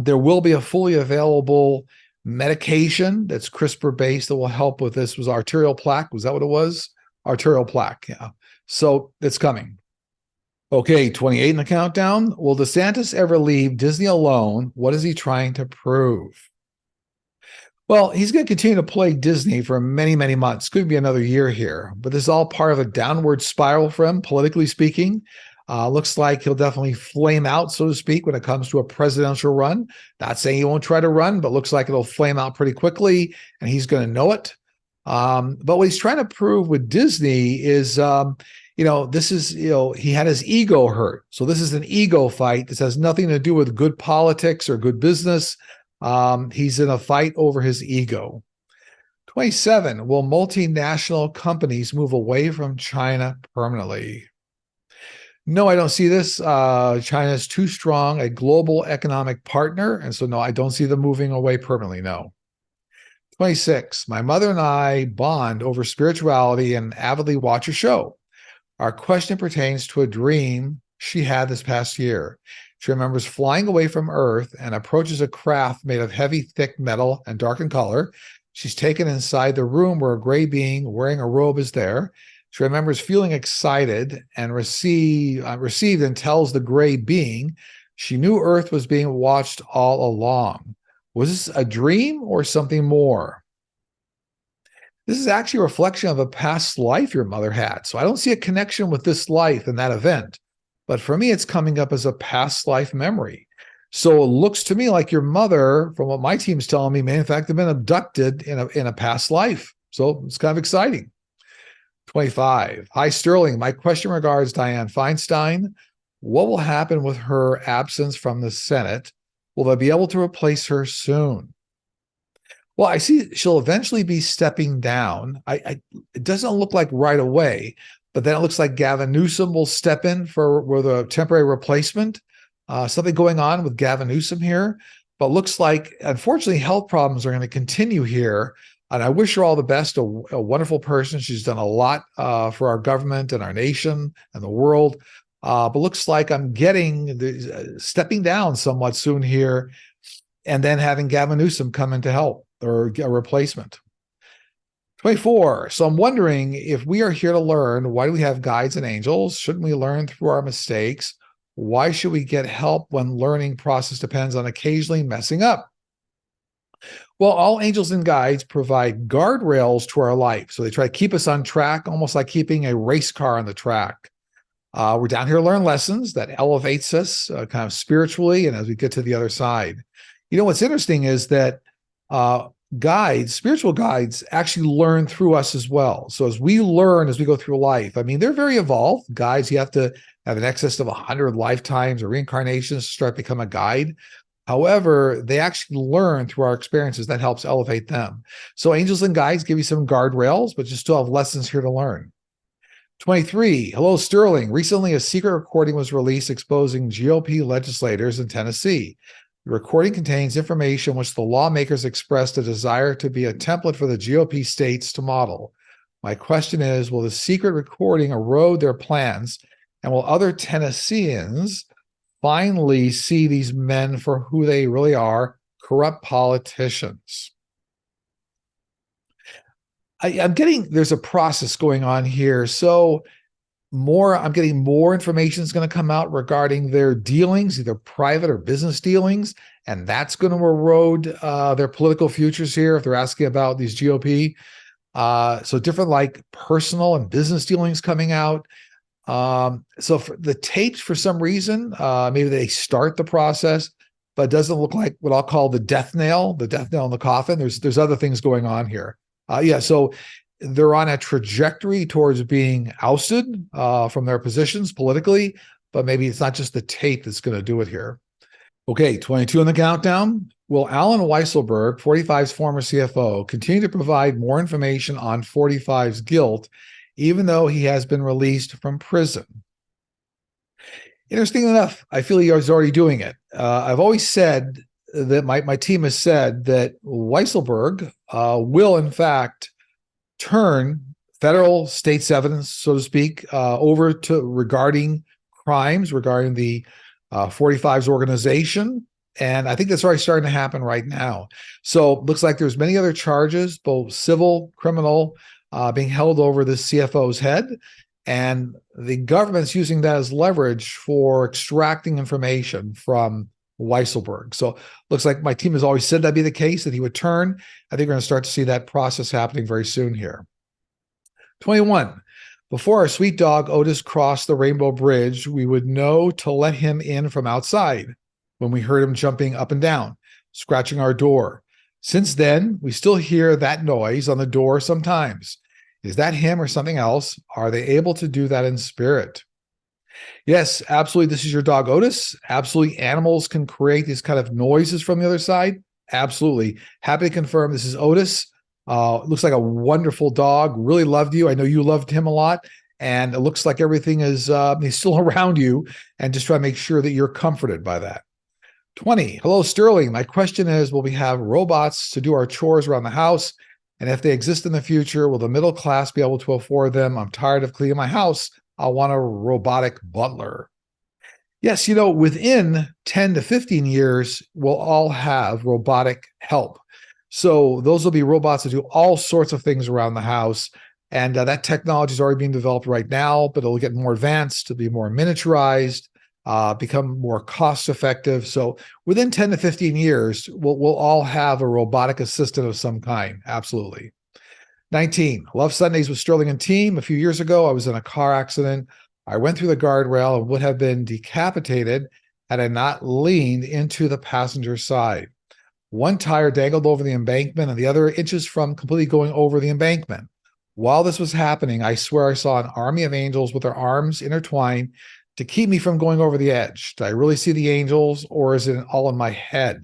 there will be a fully available medication that's CRISPR based that will help with this. Was arterial plaque? Was that what it was? Arterial plaque. Yeah. So it's coming. Okay, 28 in the countdown. Will DeSantis ever leave Disney alone? What is he trying to prove? Well, he's going to continue to play Disney for many, many months. Could be another year here, but this is all part of a downward spiral for him, politically speaking. Looks like he'll definitely flame out, so to speak, when it comes to a presidential run. Not saying he won't try to run, but looks like it'll flame out pretty quickly, and he's going to know it. But what he's trying to prove with Disney is, this is, he had his ego hurt. So this is an ego fight. This has nothing to do with good politics or good business. He's in a fight over his ego. 27, will multinational companies move away from China permanently? No, I don't see this. China is too strong a global economic partner. And so, no, I don't see them moving away permanently. No. 26, my mother and I bond over spirituality and avidly watch a show. Our question pertains to a dream she had this past year. She remembers flying away from Earth and approaches a craft made of heavy, thick metal and dark in color. She's taken inside the room where a gray being wearing a robe is there. She remembers feeling excited and received and tells the gray being she knew Earth was being watched all along. Was this a dream or something more? This is actually a reflection of a past life your mother had. So I don't see a connection with this life and that event. But for me, it's coming up as a past life memory. So it looks to me like your mother, from what my team's telling me, may in fact have been abducted in a past life. So it's kind of exciting. 25. Hi, Sterling. My question regards Dianne Feinstein. What will happen with her absence from the Senate? Will they be able to replace her soon? Well, I see she'll eventually be stepping down. It doesn't look like right away, but then it looks like Gavin Newsom will step in with a temporary replacement. Something going on with Gavin Newsom here, but looks like, unfortunately, health problems are going to continue here. And I wish her all the best, a wonderful person. She's done a lot for our government and our nation and the world. But looks like I'm getting stepping down somewhat soon here, and then having Gavin Newsom come in to help or a replacement. 24. So I'm wondering, if we are here to learn, why do we have guides and angels? Shouldn't we learn through our mistakes? Why should we get help when learning process depends on occasionally messing up? Well, all angels and guides provide guardrails to our life. So they try to keep us on track, almost like keeping a race car on the track. We're down here to learn lessons that elevates us kind of spiritually and as we get to the other side. You know, what's interesting is that spiritual guides actually learn through us as well. So as we learn, as we go through life, I mean, they're very evolved. Guides, you have to have an excess of 100 lifetimes or reincarnations to start to become a guide. However, they actually learn through our experiences. That helps elevate them. So angels and guides give you some guardrails, but you still have lessons here to learn. 23. Hello, Sterling. Recently, a secret recording was released exposing GOP legislators in Tennessee. The recording contains information which the lawmakers expressed a desire to be a template for the GOP states to model. My question is, will the secret recording erode their plans, and will other Tennesseans finally see these men for who they really are, corrupt politicians? There's a process going on here. So I'm getting more information is going to come out regarding their dealings, either private or business dealings, and that's going to erode their political futures here if they're asking about these GOP. So different like personal and business dealings coming out. So for the tapes, for some reason, maybe they start the process, but it doesn't look like what I'll call the death nail in the coffin. There's other things going on here. So they're on a trajectory towards being ousted from their positions politically, but maybe it's not just the tape that's going to do it here. Okay, 22 on the countdown. Will Alan Weisselberg, 45's former CFO, continue to provide more information on 45's guilt, even though he has been released from prison? Interesting enough, I feel he is already doing it. I've always said that my team has said that Weisselberg will, in fact, turn federal state's evidence, so to speak, over to regarding crimes, regarding the 45's organization. And I think that's already starting to happen right now. So it looks like there's many other charges, both civil, criminal, being held over the CFO's head. And the government's using that as leverage for extracting information from Weisselberg. So looks like my team has always said that'd be the case, that he would turn. I think we're going to start to see that process happening very soon here. 21. Before our sweet dog Otis crossed the Rainbow Bridge, we would know to let him in from outside when we heard him jumping up and down, scratching our door. Since then, we still hear that noise on the door sometimes. Is that him or something else? Are they able to do that in spirit? Yes, absolutely. This is your dog, Otis. Absolutely. Animals can create these kind of noises from the other side. Absolutely. Happy to confirm this is Otis. Looks like a wonderful dog. Really loved you. I know you loved him a lot. And it looks like everything is he's still around you, and just try to make sure that you're comforted by that. 20. Hello, Sterling. My question is, will we have robots to do our chores around the house? And if they exist in the future, will the middle class be able to afford them? I'm tired of cleaning my house. I want a robotic butler. Yes, within 10 to 15 years, we'll all have robotic help. So those will be robots that do all sorts of things around the house. And that technology is already being developed right now, but it'll get more advanced, to be more miniaturized, become more cost effective. So within 10 to 15 years, we'll all have a robotic assistant of some kind. Absolutely. 19. Love Sundays with Sterling and team. A few years ago, I was in a car accident. I went through the guardrail and would have been decapitated had I not leaned into the passenger side. One tire dangled over the embankment and the other inches from completely going over the embankment. While this was happening, I swear I saw an army of angels with their arms intertwined to keep me from going over the edge. Did I really see the angels, or is it all in my head?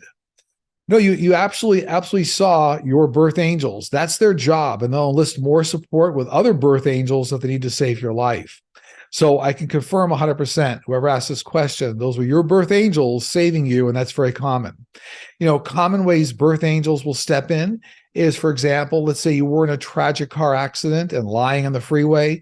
No, you absolutely saw your birth angels. That's their job, and they'll enlist more support with other birth angels if they need to save your life. So I can confirm 100%. Whoever asked this question, those were your birth angels saving you, and that's very common. Common ways birth angels will step in is, for example, let's say you were in a tragic car accident and lying on the freeway.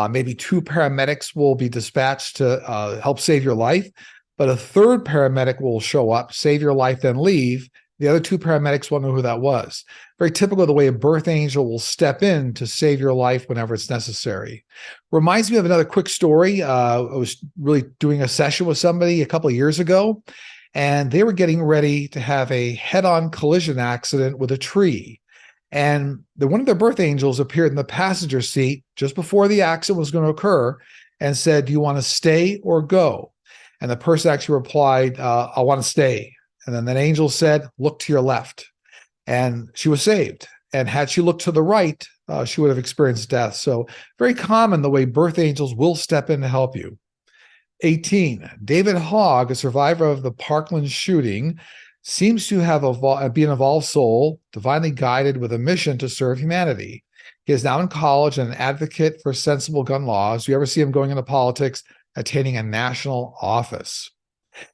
Maybe two paramedics will be dispatched to help save your life, but a third paramedic will show up, save your life, then leave. The other two paramedics won't know who that was. Very typical of the way a birth angel will step in to save your life whenever it's necessary. Reminds me of another quick story. I was really doing a session with somebody a couple of years ago, and they were getting ready to have a head-on collision accident with a tree. And one of their birth angels appeared in the passenger seat just before the accident was going to occur and said, "Do you want to stay or go?" And the person actually replied, "I want to stay." And then that angel said, "Look to your left." And she was saved. And had she looked to the right, she would have experienced death. So very common the way birth angels will step in to help you. 18, David Hogg, a survivor of the Parkland shooting, seems to have be an evolved soul, divinely guided with a mission to serve humanity. He is now in college and an advocate for sensible gun laws. You ever see him going into politics, attaining a national office?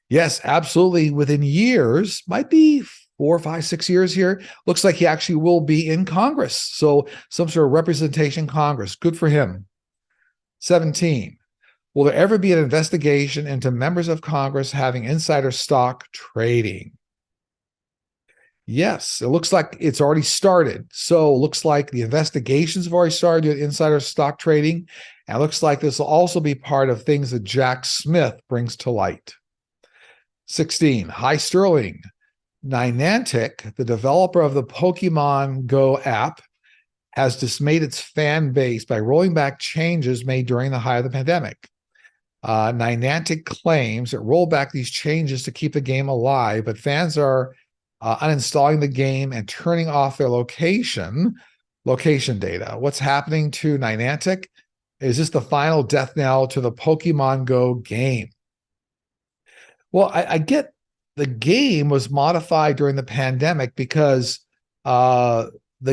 Yes, absolutely. Within years, might be 4, 5, 6 years here. Looks like he actually will be in Congress. So some sort of representation Congress. Good for him. 17. Will there ever be an investigation into members of Congress having insider stock trading? Yes, it looks like it's already started. So it looks like the investigations have already started with insider stock trading. And it looks like this will also be part of things that Jack Smith brings to light. 16, Hi Sterling. Niantic, the developer of the Pokemon Go app, has dismayed its fan base by rolling back changes made during the height of the pandemic. Niantic claims it rolled back these changes to keep the game alive, but fans are uninstalling the game and turning off their location data. What's happening to Niantic? Is this the final death knell to the Pokemon Go game? Well, I get the game was modified during the pandemic because the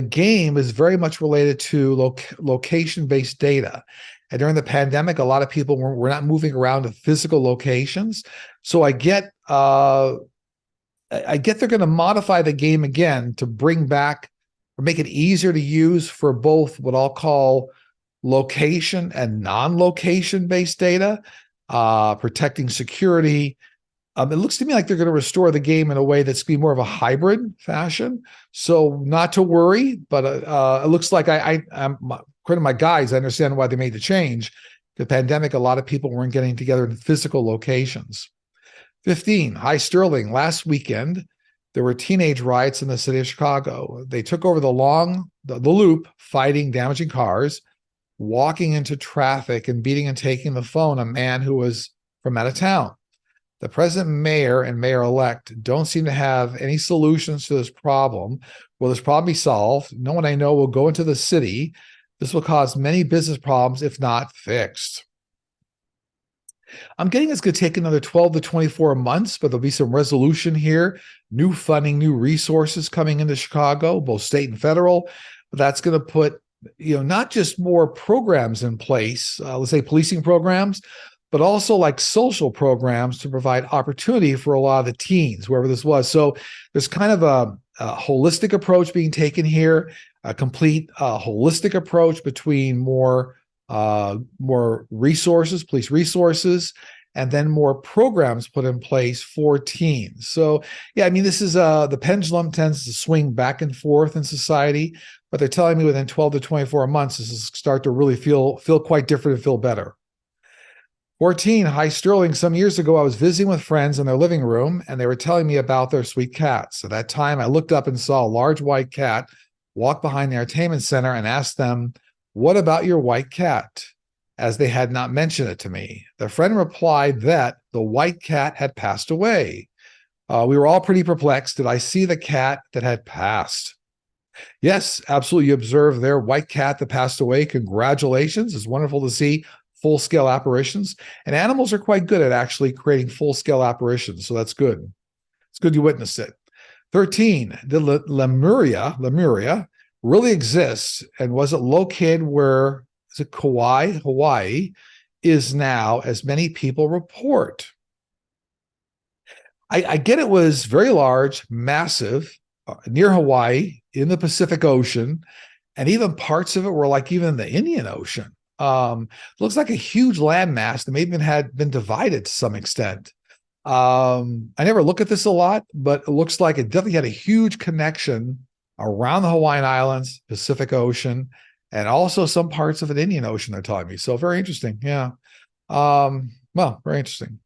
game is very much related to location-based data. And during the pandemic, a lot of people were not moving around to physical locations. So I get they're going to modify the game again to bring back or make it easier to use for both what I'll call location and non-location based data, protecting security. It looks to me like they're going to restore the game in a way that's going to be more of a hybrid fashion. So not to worry, but it looks like I'm according to my guys, I understand why they made the change. The pandemic, a lot of people weren't getting together in physical locations. 15, Hi Sterling. Last weekend, there were teenage riots in the city of Chicago. They took over the loop, fighting, damaging cars, walking into traffic, and beating and taking the phone a man who was from out of town. The present mayor and mayor-elect don't seem to have any solutions to this problem. Will this problem be solved? No one I know will go into the city. This will cause many business problems if not fixed. I'm getting it's going to take another 12 to 24 months, but there'll be some resolution here. New funding, new resources coming into Chicago, both state and federal. But that's going to put, not just more programs in place, let's say policing programs, but also like social programs to provide opportunity for a lot of the teens, wherever this was. So there's kind of a holistic approach being taken here, a complete holistic approach between more resources, police resources, and then more programs put in place for teens. So yeah, I mean, this is the pendulum tends to swing back and forth in society, but they're telling me within 12 to 24 months, this is start to really feel quite different and feel better. 14, Hi Sterling. Some years ago, I was visiting with friends in their living room, and they were telling me about their sweet cats. At that time, I looked up and saw a large white cat walk behind the entertainment center and asked them, "What about your white cat?" as they had not mentioned it to me. Their friend replied that the white cat had passed away. We were all pretty perplexed. Did I see the cat that had passed? Yes, absolutely. You observed their white cat that passed away. Congratulations. It's wonderful to see full-scale apparitions. And animals are quite good at actually creating full-scale apparitions, so that's good. It's good you witnessed it. 13, did Lemuria really exists, and was it located where is it Kauai, Hawaii, is now, as many people report? I get it was very large, massive, near Hawaii, in the Pacific Ocean, and even parts of it were like even in the Indian Ocean. Looks like a huge landmass that maybe even had been divided to some extent. I never look at this a lot, but it looks like it definitely had a huge connection around the Hawaiian Islands, Pacific Ocean, and also some parts of the Indian Ocean, they're telling me. So very interesting. Yeah. Well, very interesting.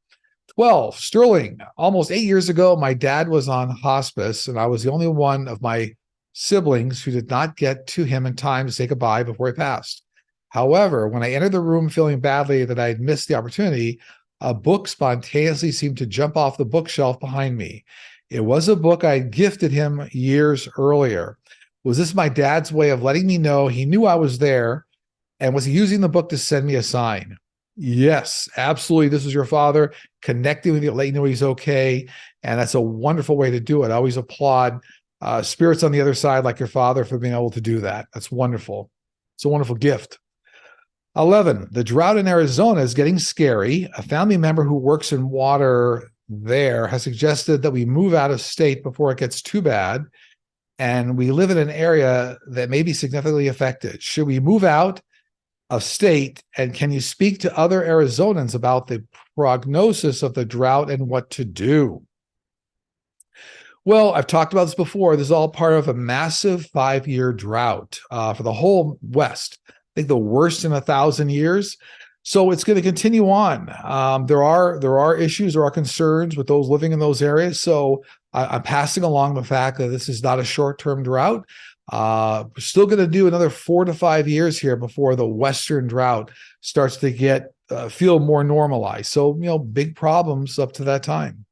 12, Sterling. Almost 8 years ago, my dad was on hospice, and I was the only one of my siblings who did not get to him in time to say goodbye before he passed. However, when I entered the room feeling badly that I had missed the opportunity, a book spontaneously seemed to jump off the bookshelf behind me. It was a book I had gifted him years earlier. Was this my dad's way of letting me know he knew I was there? And was he using the book to send me a sign? Yes, absolutely. This is your father connecting with you, letting you know he's okay. And that's a wonderful way to do it. I always applaud spirits on the other side, like your father, for being able to do that. That's wonderful. It's a wonderful gift. 11, the drought in Arizona is getting scary. A family member who works in water there has suggested that we move out of state before it gets too bad. And we live in an area that may be significantly affected. Should we move out of state? And can you speak to other Arizonans about the prognosis of the drought and what to do? Well, I've talked about this before. This is all part of a massive 5-year drought for the whole West. I think the worst in 1,000 years. So it's going to continue on. There are issues, there are concerns with those living in those areas. So I'm passing along the fact that this is not a short-term drought. We're still going to do another 4 to 5 years here before the Western drought starts to get feel more normalized. So, big problems up to that time.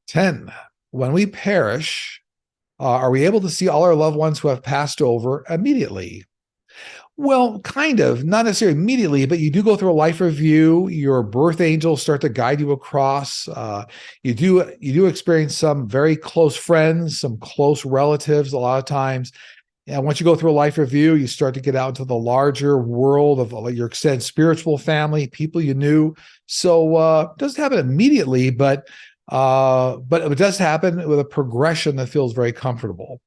10, when we perish, are we able to see all our loved ones who have passed over immediately? Well, kind of, not necessarily immediately, but you do go through a life review. Your birth angels start to guide you across. You do experience some very close friends, some close relatives a lot of times. And once you go through a life review, you start to get out into the larger world of your extended spiritual family, people you knew. So it doesn't happen immediately, but it does happen with a progression that feels very comfortable.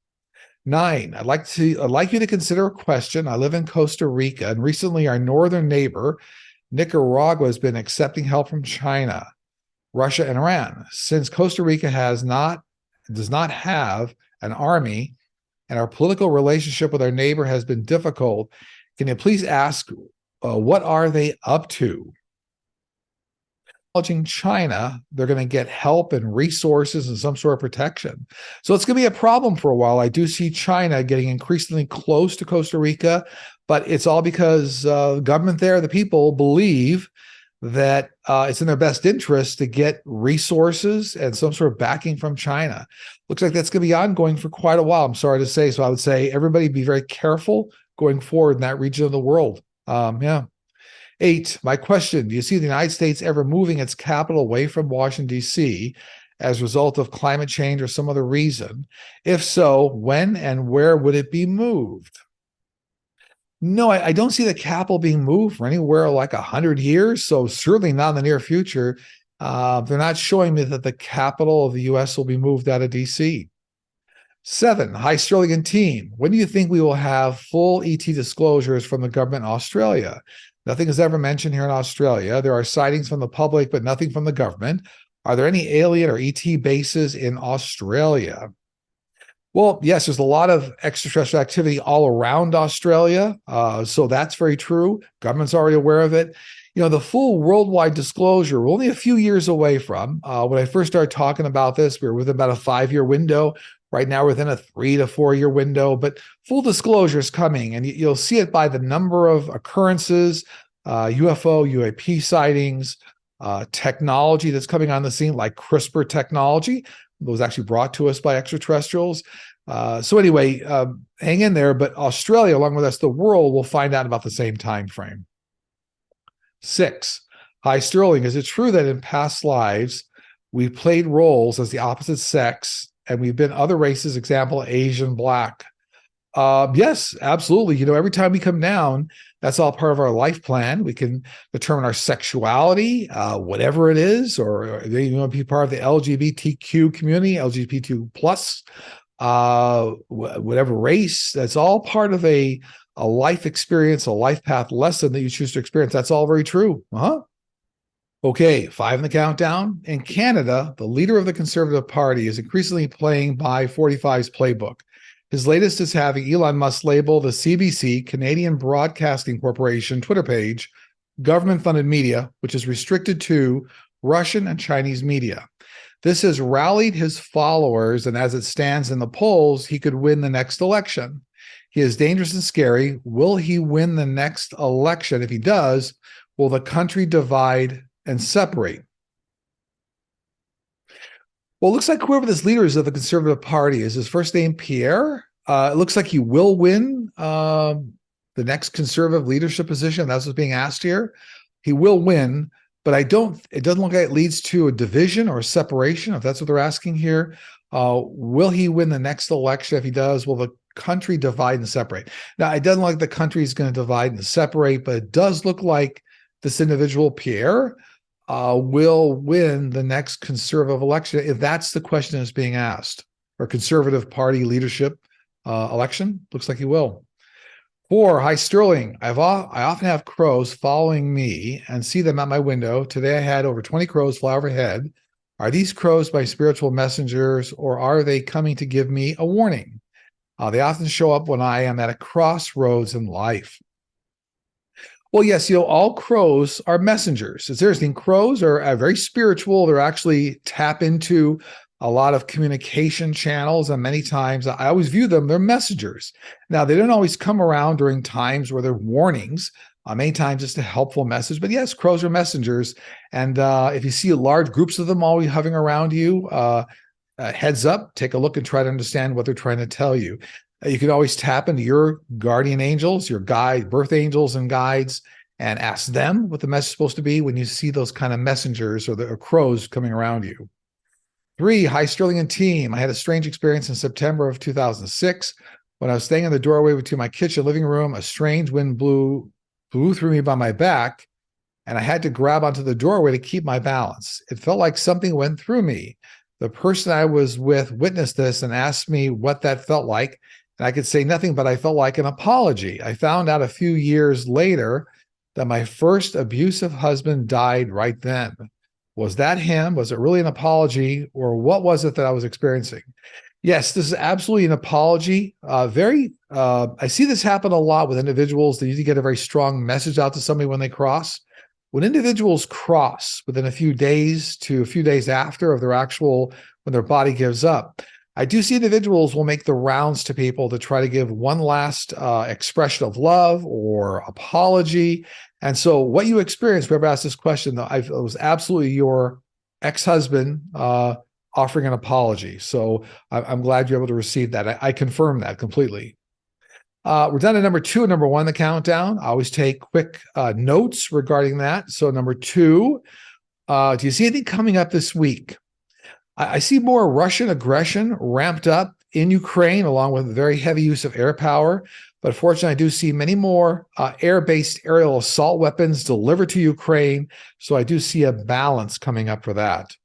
9, I'd like you to consider a question. I live in Costa Rica, and recently our northern neighbor, Nicaragua, has been accepting help from China, Russia, and Iran. Since Costa Rica does not have an army, and our political relationship with our neighbor has been difficult, can you please ask what are they up to? China, they're going to get help and resources and some sort of protection. So it's going to be a problem for a while. I do see China getting increasingly close to Costa Rica, but it's all because the government there, the people believe that it's in their best interest to get resources and some sort of backing from China. Looks like that's going to be ongoing for quite a while, I'm sorry to say. So I would say everybody be very careful going forward in that region of the world. 8, my question, do you see the United States ever moving its capital away from Washington, D.C. as a result of climate change or some other reason? If so, when and where would it be moved? No, I don't see the capital being moved for anywhere like 100 years, so certainly not in the near future. They're not showing me that the capital of the U.S. will be moved out of D.C. 7, hi, Sterling and team. When do you think we will have full ET disclosures from the government in Australia? Nothing is ever mentioned here in Australia. There are sightings from the public, but nothing from the government. Are there any alien or ET bases in Australia? Well, yes, there's a lot of extraterrestrial activity all around Australia. So that's very true. Government's already aware of it. The full worldwide disclosure, we're only a few years away from. When I first started talking about this, we were within about a 5-year window. Right now, we're within a 3 to 4 year window, but full disclosure is coming, and you'll see it by the number of occurrences, UFO, UAP sightings, technology that's coming on the scene, like CRISPR technology, that was actually brought to us by extraterrestrials. So anyway, hang in there, but Australia, along with the rest of the world, will find out about the same time frame. 6, hi, Sterling, is it true that in past lives, we played roles as the opposite sex and we've been other races, example, Asian, Black. Yes, absolutely. Every time we come down, that's all part of our life plan. We can determine our sexuality, whatever it is, or you want to be part of the LGBTQ community, LGBTQ plus, whatever race. That's all part of a life experience, a life path lesson that you choose to experience. That's all very true. Okay, 5 in the countdown. In Canada, the leader of the Conservative Party is increasingly playing by 45's playbook. His latest is having Elon Musk label the CBC, Canadian Broadcasting Corporation, Twitter page, government-funded media, which is restricted to Russian and Chinese media. This has rallied his followers, and as it stands in the polls, he could win the next election. He is dangerous and scary. Will he win the next election? If he does, will the country divide and separate? Well, it looks like whoever this leader is of the Conservative Party, is his first name Pierre? It looks like he will win the next conservative leadership position. That's what's being asked here. He will win, but it doesn't look like it leads to a division or a separation, if that's what they're asking here. Will he win the next election? If he does, will the country divide and separate? Now, it doesn't look like the country is going to divide and separate, but it does look like this individual, Pierre, will win the next conservative election, if that's the question that's being asked, or Conservative Party leadership election. Looks like he will. 4, hi Sterling. I often have crows following me and see them at my window. Today I had over 20 crows fly overhead. Are these crows my spiritual messengers, or are they coming to give me a warning? They often show up when I am at a crossroads in life. Well, yes, all crows are messengers. It's interesting. Crows are very spiritual. They're actually tap into a lot of communication channels, and many times I always view them, they're messengers. Now, they don't always come around during times where they're warnings. Many times just a helpful message. But yes, crows are messengers. And if you see large groups of them always hovering around you, heads up, take a look and try to understand what they're trying to tell you. You can always tap into your guardian angels, your guide, birth angels and guides, and ask them what the message is supposed to be when you see those kind of messengers or the crows coming around you. 3, hi Sterling and team. I had a strange experience in September of 2006 when I was staying in the doorway between my kitchen and living room. A strange wind blew through me by my back, and I had to grab onto the doorway to keep my balance. It felt like something went through me. The person I was with witnessed this and asked me what that felt like. And I could say nothing, but I felt like an apology. I found out a few years later that my first abusive husband died right then. Was that him? Was it really an apology? Or what was it that I was experiencing? Yes, this is absolutely an apology. I see this happen a lot with individuals. They usually get a very strong message out to somebody when they cross. When individuals cross within a few days to a few days after of when their body gives up, I do see individuals will make the rounds to people to try to give one last expression of love or apology. And so what you experienced, whoever asked this question, though, it was absolutely your ex-husband offering an apology. So I'm glad you're able to receive that. I confirm that completely. We're down to number 2 and number 1 in the countdown. I always take quick notes regarding that. So number 2, do you see anything coming up this week? I see more Russian aggression ramped up in Ukraine, along with very heavy use of air power. But fortunately, I do see many more air-based aerial assault weapons delivered to Ukraine. So I do see a balance coming up for that.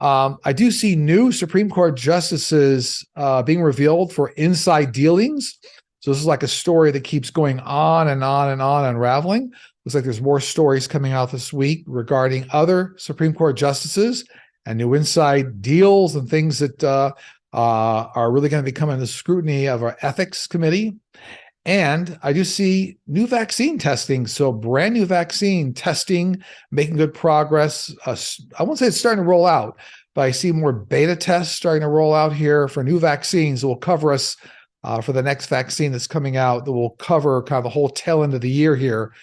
I do see new Supreme Court justices being revealed for inside dealings. So this is like a story that keeps going on and on and on, unraveling. Looks like there's more stories coming out this week regarding other Supreme Court justices and new inside deals and things that are really going to be coming under the scrutiny of our ethics committee. And I do see new vaccine testing. So brand new vaccine testing, making good progress. I won't say it's starting to roll out, but I see more beta tests starting to roll out here for new vaccines that will cover us for the next vaccine that's coming out, that will cover kind of the whole tail end of the year here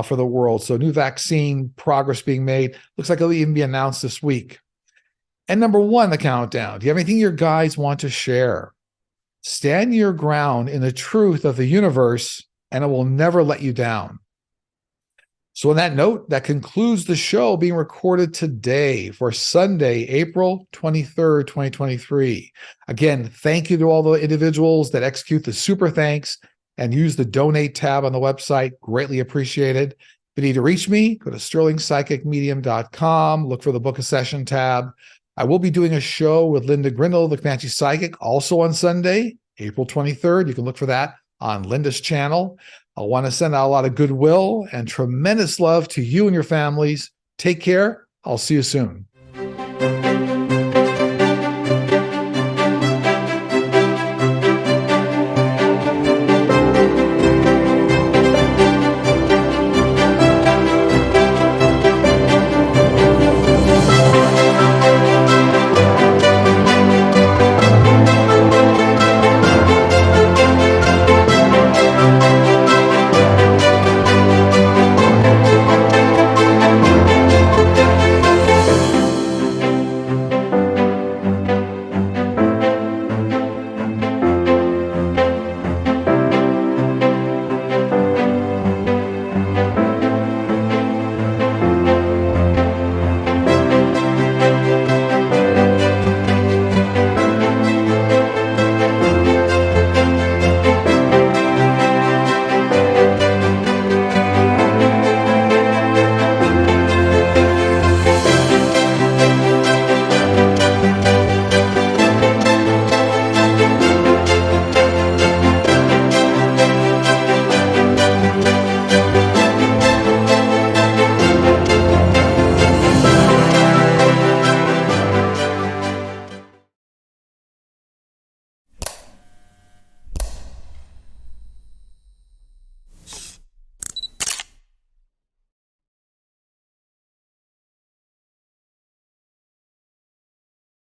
for the world. So new vaccine progress being made. Looks like it'll even be announced this week. And number 1, the countdown. Do you have anything your guides want to share? Stand your ground in the truth of the universe, and it will never let you down. So on that note, that concludes the show being recorded today for Sunday, April 23rd, 2023. Again, thank you to all the individuals that execute the super thanks and use the donate tab on the website. Greatly appreciated. If you need to reach me, go to sterlingpsychicmedium.com, look for the book a session tab. I will be doing a show with Linda Grindle, the Comanche Psychic, also on Sunday, April 23rd. You can look for that on Linda's channel. I want to send out a lot of goodwill and tremendous love to you and your families. Take care. I'll see you soon.